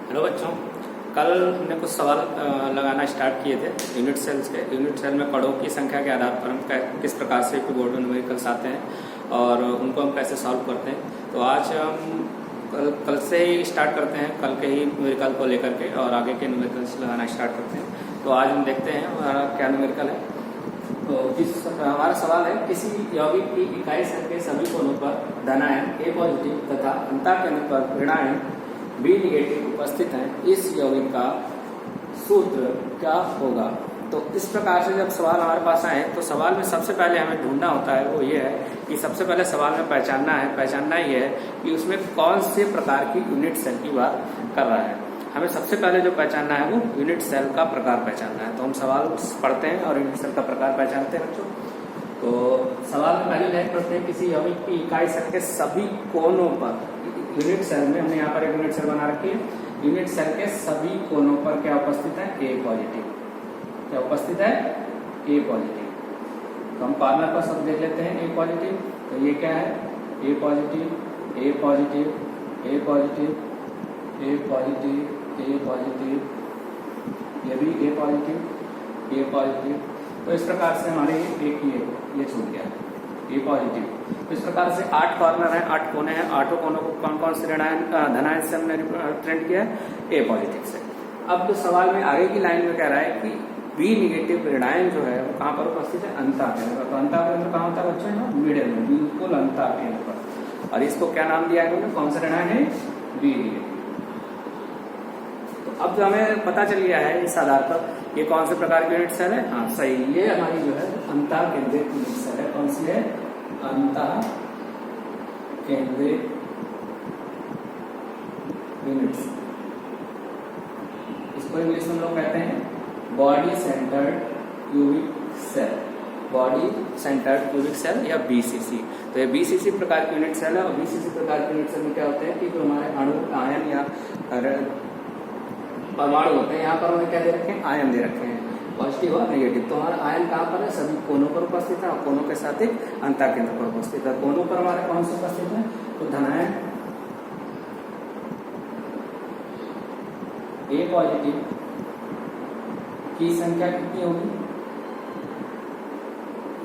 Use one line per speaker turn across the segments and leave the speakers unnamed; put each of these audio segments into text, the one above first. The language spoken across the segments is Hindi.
हेलो बच्चों, कल हमने कुछ सवाल लगाना स्टार्ट किए थे यूनिट सेल्स के। यूनिट सेल में कणों की संख्या के आधार पर हम किस प्रकार से कीबोर्ड न्यूमेरिकल्स आते हैं और उनको हम कैसे सॉल्व करते हैं। तो आज हम कल से ही स्टार्ट करते हैं, कल के ही न्यूमेरिकल को लेकर के और आगे के न्यूमेरिकल्स लगाना स्टार्ट करते हैं। तो आज हम देखते हैं हमारा क्या न्यूमेरिकल है। तो हमारा सवाल है, किसी यौगिक की इकाई संख्या के सभी कोनों पर धनायन ए पॉजिटिव तथा अंतःकेंद्र पर ऋणायन बी निगेटिव उपस्थित हैं, इस यौगिक का सूत्र क्या होगा। तो इस प्रकार से जब सवाल हमारे पास आए तो सवाल में सबसे पहले हमें ढूंढना होता है वो ये है कि सबसे पहले सवाल में पहचानना ये है कि उसमें कौन से प्रकार की यूनिट सेल की बात कर रहा है। हमें सबसे पहले जो पहचानना है वो यूनिट सेल का प्रकार पहचानना है। तो हम सवाल पढ़ते हैं और यूनिट सेल का प्रकार पहचानते हैं बच्चों। तो सवाल में पहली लाइन पढ़ते हैं, किसी यौगिक की इकाई सेल के सभी कोनों पर, यूनिट सेल में हमने यहाँ पर एक यूनिट सेल बना रखी है, यूनिट सेल के सभी कोनों पर क्या उपस्थित है, ए पॉजिटिव। क्या उपस्थित है, ए पॉजिटिव। तो हम कॉर्नर पर सब देख लेते हैं ए पॉजिटिव। तो ये क्या है, ए पॉजिटिव, ए पॉजिटिव, ए पॉजिटिव, ए पॉजिटिव, ए पॉजिटिव, ये भी ए पॉजिटिव, ए पॉजिटिव। तो इस प्रकार से हमारे एक ये छूट गया, ए पॉजिटिव। तो इस प्रकार से 8 कॉर्नर हैं, 8 कोने हैं, 8 कोनों को कौन कौन से धनायन से हमने रिप्रेजेंट किया है, ए पॉजिटिव से। अब तो सवाल में आगे की लाइन में कह रहा है कि बी निगेटिव ऋणायन जो है वो कहाँ पर उपस्थित है, अंतःकेंद्र। तो अंतःकेंद्र कहाँ होता है बच्चों, मिडिल में, बिल्कुल अंतःकेंद्र पर। और इसको क्या नाम दिया है इन्होंने, कौन सा ऋणायन है, बी निगेटिव। तो अब जो हमें पता चल गया है इस आधार पर ये कौन से प्रकार की यूनिट सेल है। हाँ सही, ये हमारी जो है अंतःकेंद्रित यूनिट सेल है। कौन सी है, अंतःकेंद्रित यूनिट सेल। इसको इंग्लिश में हम लोग कहते हैं body centred cubic cell, body centred cubic cell या बीसीसी। तो ये बीसीसी प्रकार की यूनिट सेल है। और बीसीसी प्रकार की यूनिट सेल में क्या होते हैं कि जो हमारे अणु, आयन या परमाणु होते हैं, यहाँ पर उन्हें क्या दे रखे हैं, आयन दे रखे हैं, पॉजिटिव और नेगेटिव। तो हमारा आयन कहाँ पर है, सभी कोनों पर उपस्थित है और कोनों के साथ एक अंतःकेंद्र पर उपस्थित है। कोनों पर हमारे कौन से उपस्थित है, तो धनायन ए पॉजिटिव की संख्या कितनी होगी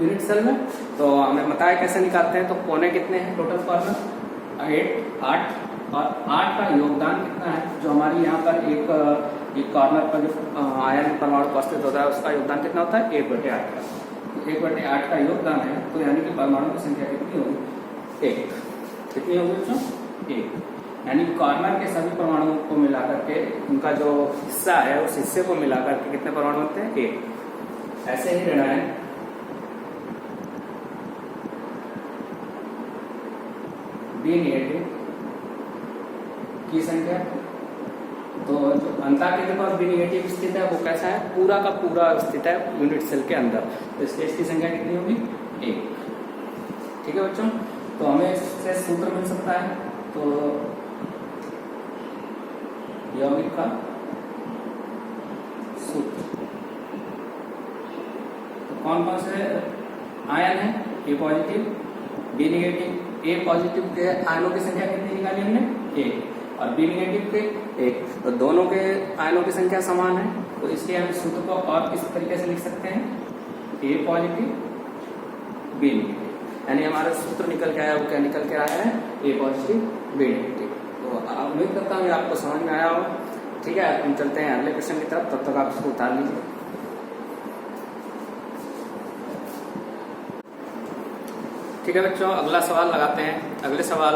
यूनिट सेल में। तो हमें बताया कैसे निकालते हैं। तो कोने कितने हैं, टोटल कॉर्नर 8 और 8 का योगदान कितना है, जो हमारी यहाँ पर एक कॉर्नर पर जो आयन परमाणु उपस्थित होता है उसका योगदान कितना होता है, 1/8 का। 1/8 का योगदान है, तो यानी कि परमाणु की संख्या कितनी होगी, 1। कितनी होगी बच्चों, 1। यानी कॉर्नर के सभी परमाणुओं को मिलाकर के उनका जो हिस्सा है उस हिस्से को मिलाकर के कितने परमाणु होते हैं, 1। ऐसे ही ऋणायन बी निगेटिव की संख्या, तो जो अंतःकेंद्र पर बी निगेटिव स्थित है वो कैसा है, पूरा का पूरा स्थित है यूनिट सेल के अंदर। तो इसकी संख्या कितनी होगी, 1। ठीक है बच्चों। तो हमें इससे सूत्र मिल सकता है। तो यौगिक का सूत्र, तो कौन कौन से आयन है, ए पॉजिटिव, बी निगेटिव। ए पॉजिटिव के आयनों की संख्या कितनी निकाली हमने, 1, और बी निगेटिव के 1। तो दोनों के आयनों की संख्या समान है। तो इसलिए हम सूत्र को और किस तरीके से लिख सकते हैं, ए पॉजिटिव बी निगेटिव। यानी हमारा सूत्र निकल के आया, वो क्या निकल के आया है, ए पॉजिटिव बी निगेटिव। तो उम्मीद करता हूँ आपको समझ में आया हो। ठीक है, हम चलते हैं अगले क्वेश्चन की तरफ, तब तक आप इसको उतार लीजिए। ठीक है बच्चों, अगला सवाल लगाते हैं, अगले सवाल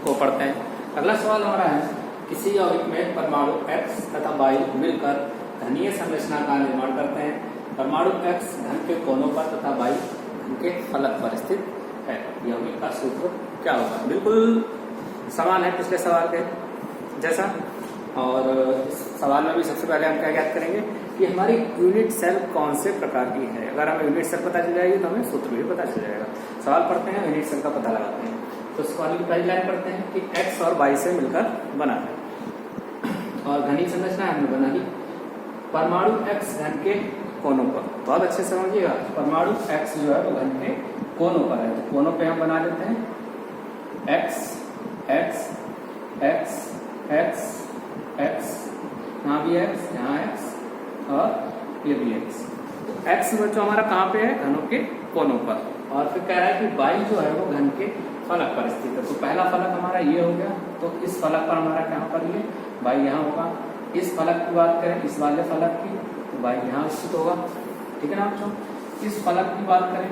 को पढ़ते हैं। अगला सवाल हमारा है, किसी यौगिक में परमाणु X तथा Y मिलकर घनीय संरचना का निर्माण करते हैं। परमाणु X घन के कोनों पर तथा Y घन के फलक पर स्थित है। यौगिक का सूत्र क्या होगा। बिल्कुल समान है पिछले सवाल के जैसा। और इस सवाल में भी सबसे पहले हम क्या ज्ञात करेंगे कि हमारी यूनिट सेल कौन से प्रकार की है। अगर हमें यूनिट सेल पता चल जाएगी तो हमें सूत्र भी पता चल जाएगा। सवाल पढ़ते हैं, यूनिट सेल का पता लगाते हैं। तो सवाल की पहली लाइन पढ़ते हैं कि X और Y से मिलकर बना है और घनी संरचना हमने बना ली। परमाणु X घन के कोनों पर, बहुत अच्छे से समझिएगा, परमाणु X जो है वो घन के कोनों पर है। तो कोनों पे हम बना देते हैं X, X, X, X, x, यहाँ भी एक्स, यहाँ एक्स और ये भी एक्स। तो एक्स बच्चों हमारा कहाँ पे है? घनों के कोनों पर। और फिर कह रहा है कि वाई जो है वो घन के फलक पर स्थित है। तो पहला फलक हमारा ये हो गया, तो इस फलक पर हमारा कहाँ पर ये वाई यहाँ होगा। इस फलक की बात करें, इस वाले फलक की, तो वाई यहाँ स्थित होगा, ठीक है ना बच्चों। इस फलक की बात करें,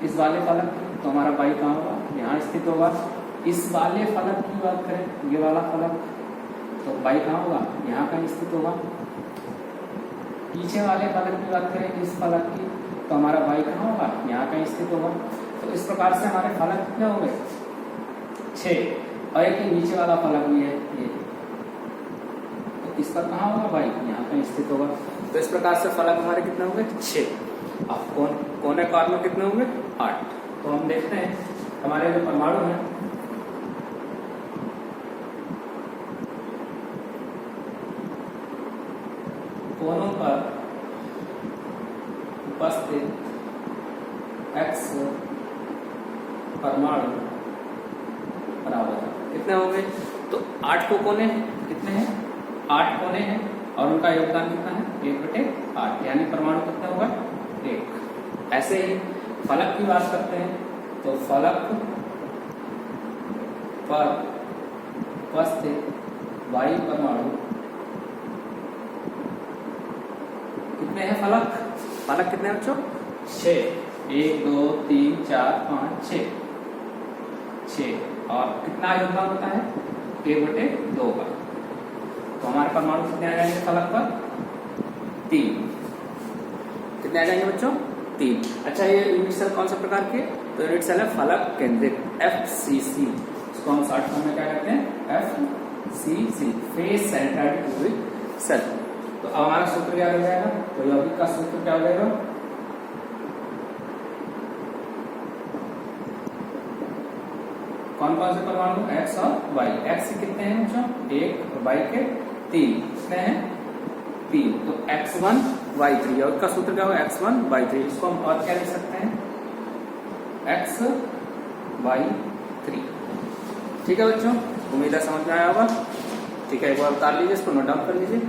इस वाले फलक की, तो हमारा वाई कहाँ होगा? यहाँ स्थित होगा। इस वाले फलक की बात करें, ये वाला फलक, तो वाई कहाँ होगा? यहाँ कहीं स्थित होगा। पीछे वाले फलक की बात करें, इस फलक की, तो हमारा वाई कहाँ होगा? यहाँ कहीं स्थित होगा। तो इस प्रकार से हमारे फलक कितने हो गए? 6। और एक नीचे वाला फलक भी है ये, तो इस पर कहाँ होगा? वाई यहाँ कहीं स्थित होगा। तो इस प्रकार से फलक हमारे कितने हो गए? 6। अब कोने काट में कितने होंगे? 8। तो हम देखते हैं हमारे जो परमाणु हैं, कोनों पर उपस्थित x परमाणु बराबर कितने हो गए? तो 8 को कोने कितने हैं? 8 कोने हैं और उनका योगदान कितना है? 1/8, यानी परमाणु कितना होगा? 1। ऐसे ही फलक की बात करते हैं, तो फलक पर उपस्थित वाई परमाणु कितने हैं? फलक कितने बच्चों? 6। 1 2 3 4 5 6। और कितना योगदान होता है? 1/2 का। तो हमारे परमाणु कितने आ जाएंगे फलक पर? 3। कितने आ जाएंगे बच्चों? 3। अच्छा, ये यूनिट सेल कौन सा प्रकार के? तो यूनिट सेल है फलक केंद्रित, FCC। इसको हम शॉर्ट फॉर्म में क्या कहते हैं? FCC, face centred cubic cell. तो अब हमारा सूत्र क्या हो जाएगा? तो यौगिक का सूत्र क्या हो जाएगा? कौन कौन से परमाणु? x और y। x कितने हैं बच्चों? 1 और y के 3। कितने हैं? 3। तो x1 y3, यौगिक का सूत्र क्या होगा? x1 y3। इसको हम और क्या लिख सकते हैं? x y3। ठीक है बच्चों, उम्मीद है समझ में आया होगा। ठीक है, एक बार उतार लीजिए, इसको नोट डाउन कर लीजिए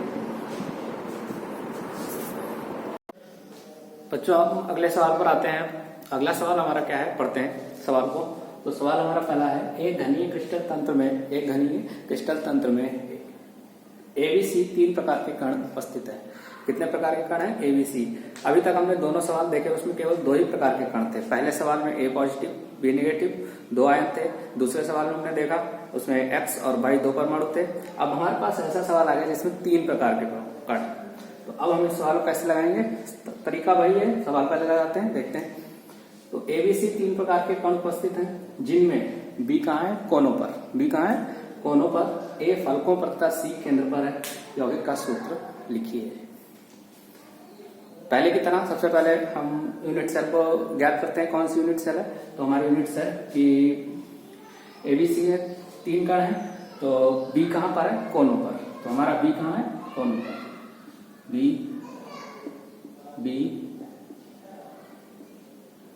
बच्चों। अब अगले सवाल पर आते हैं। अगला सवाल हमारा क्या है, पढ़ते हैं सवाल को। तो सवाल हमारा पहला है, एक घनीय क्रिस्टल तंत्र में ABC 3 प्रकार के कण उपस्थित है। कितने प्रकार के कण हैं? ABC। अभी तक हमने दोनों सवाल देखे, उसमें केवल 2 ही प्रकार के कण थे। पहले सवाल में A positive B negative 2 ion थे। दूसरे सवाल में हमने देखा उसमें X और Y 2 परमाणु थे। अब हमारे पास ऐसा सवाल आ गया जिसमें 3 प्रकार के कण। तो अब हम इस सवाल को कैसे लगाएंगे? तरीका वही है, सवाल पहले लगाते हैं, देखते हैं। तो ABC 3 प्रकार के कण उपस्थित हैं, जिनमें B कहाँ है? कोनों पर। B कहाँ है? कोनों पर। A फलकों पर तथा C केंद्र पर है। यौगिक का सूत्र लिखिए। पहले की तरह सबसे पहले हम यूनिट सेल को ज्ञात करते हैं। कौन सी यूनिट सेल है? तो हमारी यूनिट सेल की ABC है, 3 कण है। तो B कहाँ पर है? कोनों पर। तो हमारा B कहाँ है? कोनों पर। B B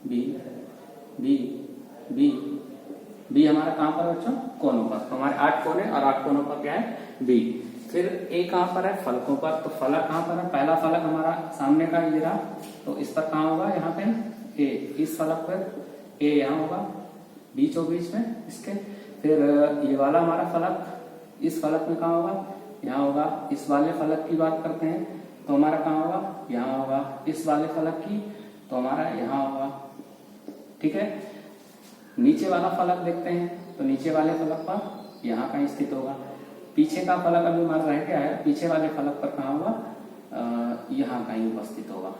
B B B B हमारा कहाँ पर बच्चों? कोनों पर। तो हमारे 8 कोने और 8 कोनों पर क्या है? B। फिर A कहाँ पर है? फलकों पर। तो फलक कहाँ पर है? पहला फलक हमारा सामने का ये रहा, तो इस पर कहाँ होगा? यहाँ पे A। इस फलक पर A यहाँ होगा, बीच में इसके। फिर ये वाला हमारा फलक, इस फलक में कहाँ होगा? यहाँ होगा। इस वाले फलक की बात करते हैं, तो हमारा कहाँ होगा? यहाँ होगा। इस वाले फलक की, तो हमारा यहाँ होगा। ठीक है। नीचे वाला फलक देखते हैं, तो नीचे वाले फलक पर यहाँ कहीं स्थित होगा। पीछे का फलक अभी हमारा रह गया है, पीछे वाले फलक पर कहाँ होगा? यहाँ कहीं उपस्थित होगा।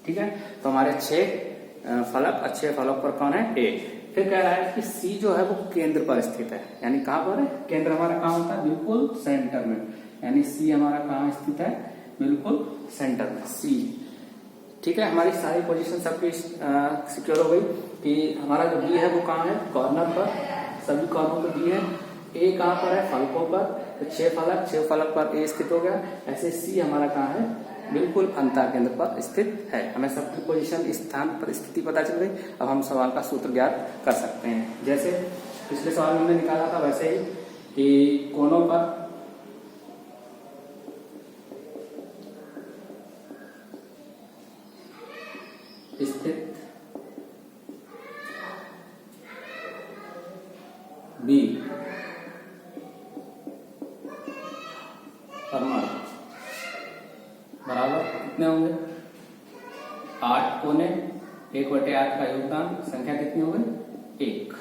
ठीक है। तो हमारे 6 फलक, अच्छे फलक पर कौन है? A। फिर कह रहा है कि C जो है वो केंद्र पर स्थित है। यानी कहाँ पर है? केंद्र हमारा कहाँ होता है? बिल्कुल सेंटर में। यानी C हमारा कहाँ स्थित है? बिल्कुल सेंटर में, C। ठीक है। हमारी सारी पोजीशन सबकी सिक्योर हो गई कि हमारा जो B है वो कहाँ है? कॉर्नर पर। सभी कॉर्नर पर B है। A कहाँ पर है? फलकों पर। तो 6 फलक पर A स्थित हो गया। ऐसे C हमारा कहाँ है? बिल्कुल अंतर केंद्र पर स्थित है। हमें सबकी पोजीशन, स्थान पर स्थिति पता चल गई। अब हम सवाल का सूत्र ज्ञात कर सकते हैं। जैसे पिछले सवाल में हमने निकाला था वैसे ही कि कोनों पर स्थित बी परमाणु बराबर कितने होंगे? 8 कोने 1/8 का योगदान, संख्या कितनी हो गई? 1।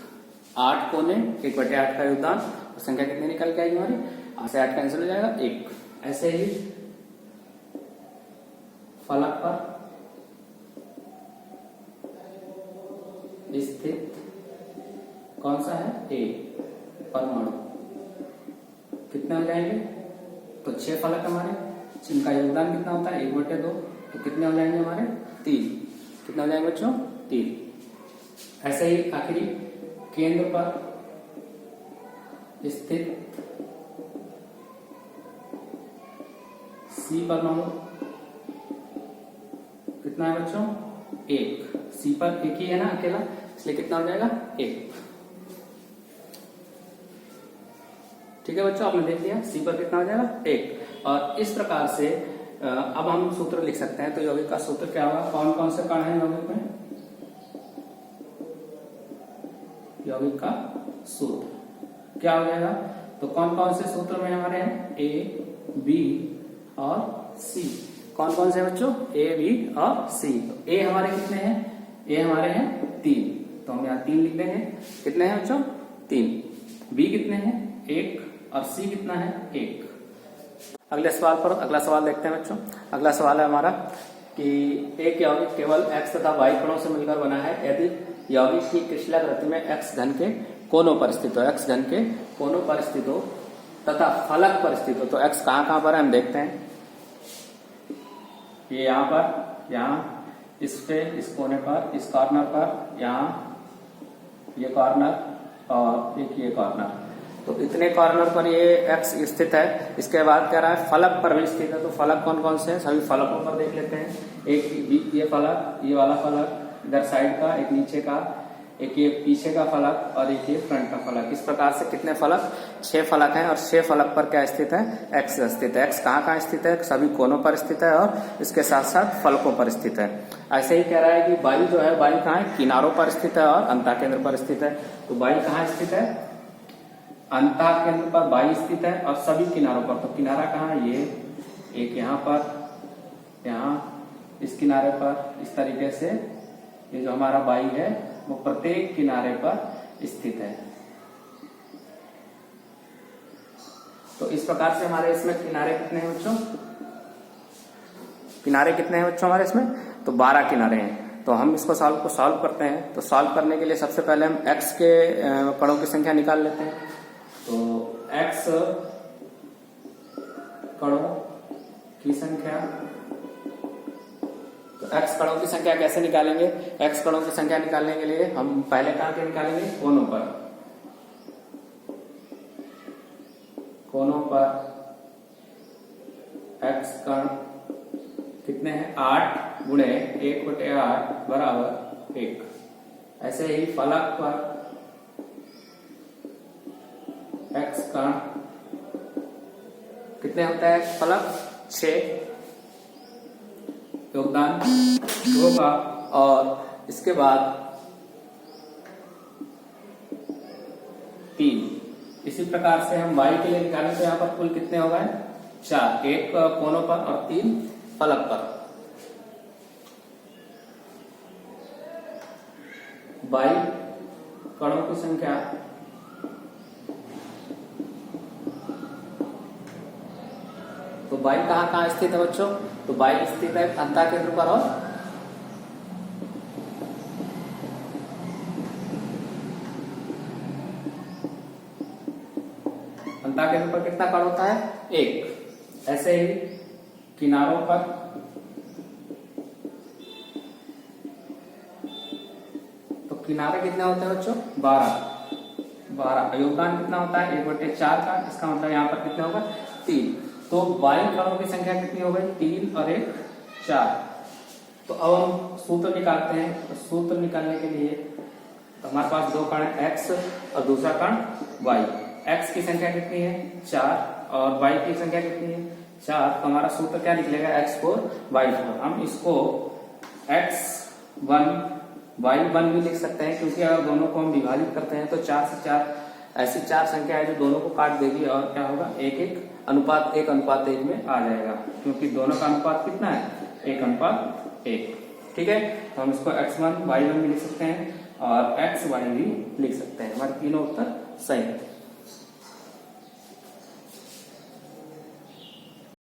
8 कोने 1/8 का योगदान और संख्या कितनी निकल के आएगी हमारी? 8 से 8 कैंसिल हो जाएगा, 1। ऐसे ही फलक पर स्थित कौन सा है? ए परमाणु कितने हो जाएंगे? तो 6 फलक हमारे, जिनका योगदान कितना होता है? 1/2। तो कितने हो जाएंगे हमारे? 3। कितने हो जाएंगे बच्चों? 3। ऐसे ही आखिरी केंद्र पर स्थित सी परमाणु कितना है बच्चों? 1। सी पर एक ही है ना अकेला, इसलिए कितना हो जाएगा? 1। ठीक है बच्चों, आपने देख लिया सी पर कितना हो जाएगा? 1। और इस प्रकार से अब हम सूत्र लिख सकते हैं। तो यौगिक का सूत्र क्या होगा? कौन कौन से कण है यौगिक में? यौगिक का सूत्र क्या हो जाएगा? तो कौन कौन से सूत्र में हमारे हैं? ए, बी और सी। कौन कौन से बच्चों? ए, बी और सी। तो ए हमारे कितने हैं? ए हमारे हैं 3, तो हम यहाँ 3 लिख देंगे। कितने हैं बच्चों? 3। बी कितने हैं? 1। और सी कितना है? 1। अगले सवाल पर अगला सवाल देखते हैं बच्चों। अगला सवाल है हमारा कि एक यौगिक केवल x तथा y कणों से मिलकर बना है यदि यौगिक की क्रिस्टलाकृति में x घन के कोनों पर स्थित हो, x घन के कोनों पर स्थित हो तथा फलक पर स्थित हो। तो x कहाँ पर है हम देखते हैं। ये यहाँ पर, यहाँ इस पे, इस कोने पर, इस कॉर्नर पर, यहाँ ये कॉर्नर और एक ये कॉर्नर। तो इतने कॉर्नर पर ये x स्थित है। इसके बाद कह रहा है फलक पर भी स्थित है। तो फलक कौन कौन से हैं? सभी फलकों पर देख लेते हैं। एक ये फलक, ये वाला फलक इधर साइड का, एक नीचे का, एक ये पीछे का फलक और एक ये फ्रंट का फलक। इस प्रकार से कितने फलक? 6 फलक हैं और 6 फलक पर क्या स्थित है? x स्थित है। x कहाँ स्थित है? सभी कोनों पर स्थित है और इसके साथ साथ फलकों पर स्थित है। ऐसे ही कह रहा है कि वायु जो है, वायु कहाँ है? किनारों पर स्थित है और अंतःकेंद्र पर स्थित है। तो वायु कहाँ स्थित है? अंतःकेंद्र पर वायु स्थित है और सभी किनारों पर। तो किनारा कहाँ है? ये एक यहाँ पर, यहाँ इस किनारे पर, इस तरीके से ये जो हमारा वायु है वो प्रत्येक किनारे पर स्थित है। तो इस प्रकार से हमारे इसमें किनारे कितने हैं बच्चों? किनारे कितने हैं बच्चों हमारे इसमें? तो 12 किनारे हैं। तो हम इसको सॉल्व करते हैं। तो सॉल्व करने के लिए सबसे पहले हम x के कणों की संख्या निकाल लेते हैं। तो x कणों की संख्या, तो x कणों की संख्या कैसे निकालेंगे? x कणों की संख्या निकालने के लिए हम पहले कहाँ के निकालेंगे? कोनों पर। कोनों पर x कण कितने हैं? 8 गुणे 1/8 बराबर 1। ऐसे ही फलक पर x कण कितने होता है? फलक 6 योगदान होगा। और इसके बाद 3। इसी प्रकार से हम y के लिए निकालें तो यहाँ पर कुल कितने हो गए? 4। 1 कोनों पर और 3 फलक पर। y कणों की संख्या तो y कहाँ स्थित है बच्चों? तो y स्थित है अंतःकेंद्र पर और अंतःकेंद्र पर कितना कण होता है? 1। ऐसे ही किनारों पर तो किनारे कितने होते हैं बच्चों? 12। योगदान कितना होता है? 1/4 का। इसका मतलब यहाँ पर कितना होगा? 3। तो वायु कणों की संख्या कितनी हो गई? 3 और 1 4। तो अब हम सूत्र निकालते हैं। तो सूत्र निकालने के लिए तो हमारे पास 2 कण है, x और दूसरा कण y। x की संख्या कितनी है? 4 और y की संख्या कितनी है? 4। तो हमारा सूत्र क्या निकलेगा? x4 y4। हम इसको x y1 भी लिख सकते हैं, क्योंकि अगर दोनों को हम विभाजित करते हैं तो 4 से 4 ऐसी 4 संख्या है जो दोनों को काट देगी और क्या होगा, 1:1 में आ जाएगा, क्योंकि दोनों का अनुपात कितना है, 1:1। ठीक है, तो हम इसको x1 y1 भी लिख सकते हैं और xy भी लिख सकते हैं। हमारे तीनों उत्तर सही है।